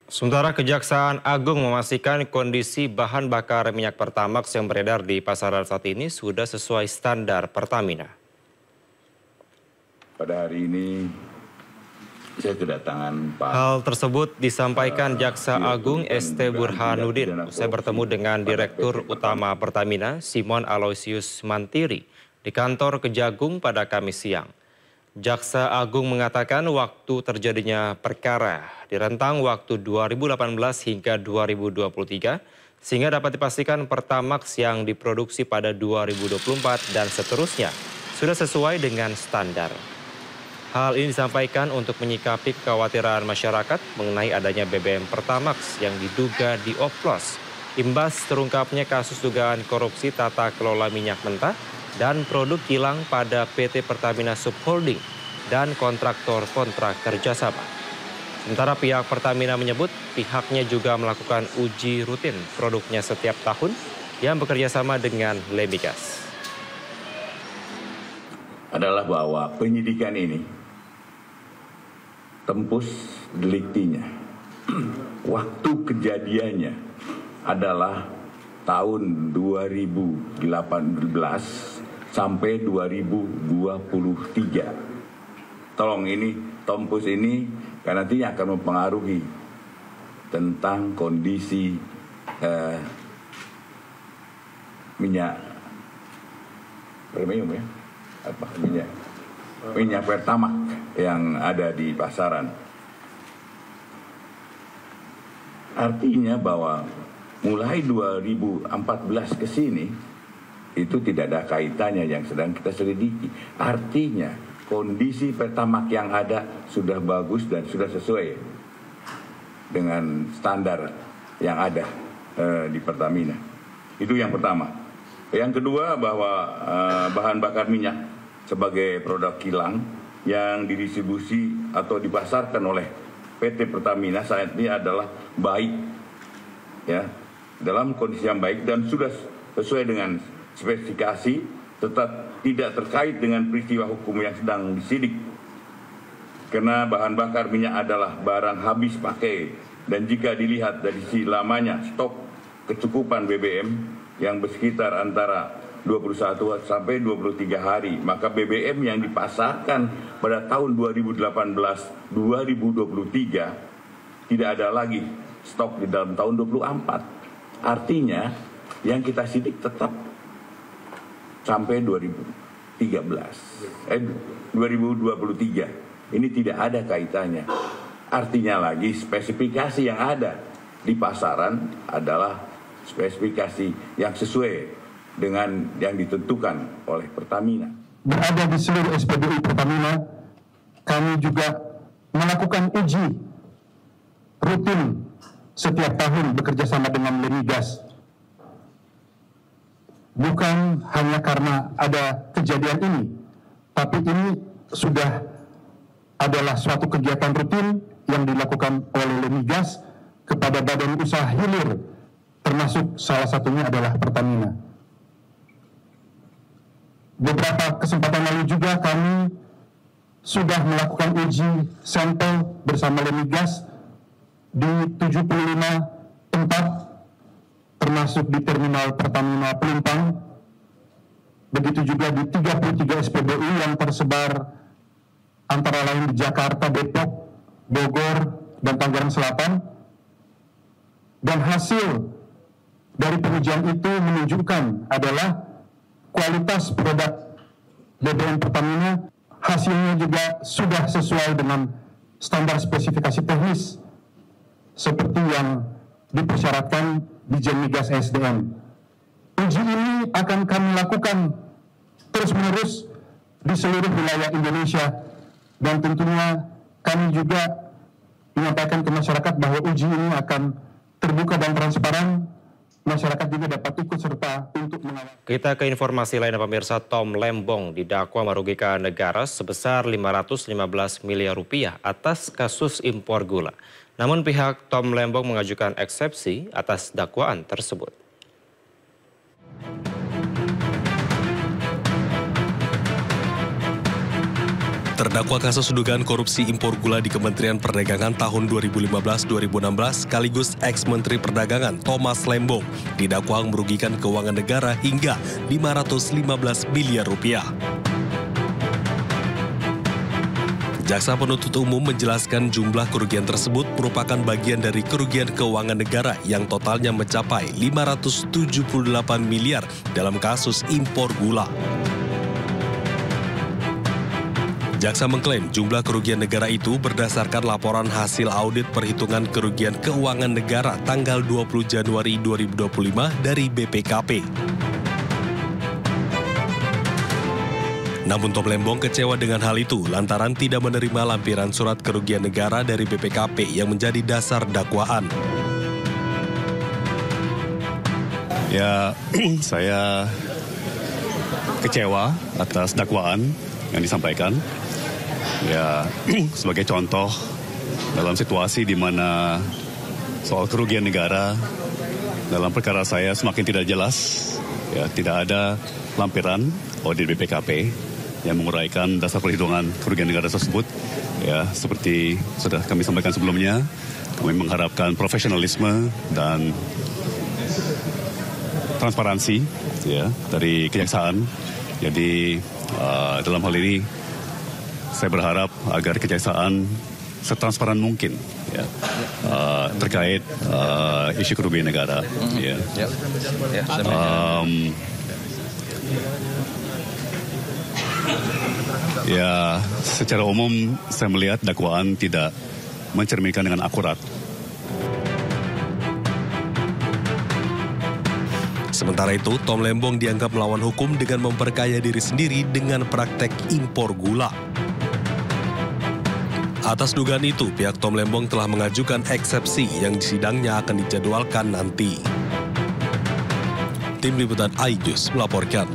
Sementara Kejaksaan Agung memastikan kondisi bahan bakar minyak Pertamax yang beredar di pasaran saat ini sudah sesuai standar Pertamina. Pada hari ini saya kedatangan Pak. Hal tersebut disampaikan Jaksa Agung ST Burhanuddin usai bertemu dengan Direktur Utama Pertamina Simon Aloysius Mantiri di kantor Kejagung pada Kamis siang. Jaksa Agung mengatakan waktu terjadinya perkara di rentang waktu 2018 hingga 2023 sehingga dapat dipastikan Pertamax yang diproduksi pada 2024 dan seterusnya sudah sesuai dengan standar. Hal ini disampaikan untuk menyikapi kekhawatiran masyarakat mengenai adanya BBM Pertamax yang diduga dioplos imbas terungkapnya kasus dugaan korupsi tata kelola minyak mentah dan produk kilang pada PT Pertamina Subholding dan kontraktor-kontrak kerjasama. Sementara pihak Pertamina menyebut pihaknya juga melakukan uji rutin produknya setiap tahun yang bekerjasama dengan Lemigas. Adalah bahwa penyidikan ini tembus deliktinya. Waktu kejadiannya adalah tahun 2018 sampai 2023. Tolong ini, tembus ini karena nantinya akan mempengaruhi tentang kondisi minyak premium ya, minyak Pertamax yang ada di pasaran. Artinya bahwa mulai 2014 ke sini itu tidak ada kaitannya yang sedang kita selidiki. Artinya kondisi Pertamax yang ada sudah bagus dan sudah sesuai dengan standar yang ada di Pertamina. Itu yang pertama. Yang kedua bahwa bahan bakar minyak sebagai produk kilang yang didistribusi atau dipasarkan oleh PT Pertamina saat ini adalah baik, ya, dalam kondisi yang baik dan sudah sesuai dengan spesifikasi, tetap tidak terkait dengan peristiwa hukum yang sedang disidik. Karena bahan bakar minyak adalah barang habis pakai dan jika dilihat dari sisi lamanya stok kecukupan BBM yang bersekitar antara 21 sampai 23 hari, maka BBM yang dipasarkan pada tahun 2018-2023 tidak ada lagi stok di dalam tahun 24. Artinya yang kita sidik tetap sampai 2023. Ini tidak ada kaitannya. Artinya lagi spesifikasi yang ada di pasaran adalah spesifikasi yang sesuai dengan yang ditentukan oleh Pertamina. Berada di seluruh SPBU Pertamina, kami juga melakukan uji rutin setiap tahun bekerja sama dengan Lemigas. Bukan hanya karena ada kejadian ini, tapi ini sudah adalah suatu kegiatan rutin yang dilakukan oleh Lemigas kepada badan usaha hilir, termasuk salah satunya adalah Pertamina. Beberapa kesempatan lalu juga kami sudah melakukan uji sampel bersama Lemigas di 75 tempat, termasuk di terminal Pertamina Pelumpang, begitu juga di 33 SPBU yang tersebar antara lain di Jakarta, Depok, Bogor, dan Tangerang Selatan. Dan hasil dari pengujian itu menunjukkan adalah kualitas produk BBM Pertamina, hasilnya juga sudah sesuai dengan standar spesifikasi teknis seperti yang dipersyaratkan di Migas SDM. Uji ini akan kami lakukan terus-menerus di seluruh wilayah Indonesia dan tentunya kami juga menyampaikan ke masyarakat bahwa uji ini akan terbuka dan transparan. Masyarakat juga dapat ikut serta untuk mengawal. Kita ke informasi lain, pemirsa. Tom Lembong didakwa merugikan negara sebesar 515 miliar rupiah atas kasus impor gula. Namun pihak Tom Lembong mengajukan eksepsi atas dakwaan tersebut. Terdakwa kasus dugaan korupsi impor gula di Kementerian Perdagangan tahun 2015-2016 sekaligus ex-Menteri Perdagangan Thomas Lembong didakwa merugikan keuangan negara hingga 515 miliar rupiah. Jaksa penuntut umum menjelaskan jumlah kerugian tersebut merupakan bagian dari kerugian keuangan negara yang totalnya mencapai 578 miliar dalam kasus impor gula. Jaksa mengklaim jumlah kerugian negara itu berdasarkan laporan hasil audit perhitungan kerugian keuangan negara tanggal 20 Januari 2025 dari BPKP. Namun Tom Lembong kecewa dengan hal itu lantaran tidak menerima lampiran surat kerugian negara dari BPKP yang menjadi dasar dakwaan. Ya, saya kecewa atas dakwaan yang disampaikan. Ya, sebagai contoh dalam situasi di mana soal kerugian negara dalam perkara saya semakin tidak jelas, ya tidak ada lampiran audit BPKP yang menguraikan dasar perhitungan kerugian negara tersebut. Ya, seperti sudah kami sampaikan sebelumnya, kami mengharapkan profesionalisme dan transparansi ya dari kejaksaan. Jadi dalam hal ini saya berharap agar kejaksaan setransparan mungkin ya, terkait isu kerugian negara. Ya. Ya, secara umum saya melihat dakwaan tidak mencerminkan dengan akurat. Sementara itu, Tom Lembong dianggap melawan hukum dengan memperkaya diri sendiri dengan praktek impor gula. Atas dugaan itu, pihak Tom Lembong telah mengajukan eksepsi yang sidangnya akan dijadwalkan nanti. Tim Liputan iNews melaporkan.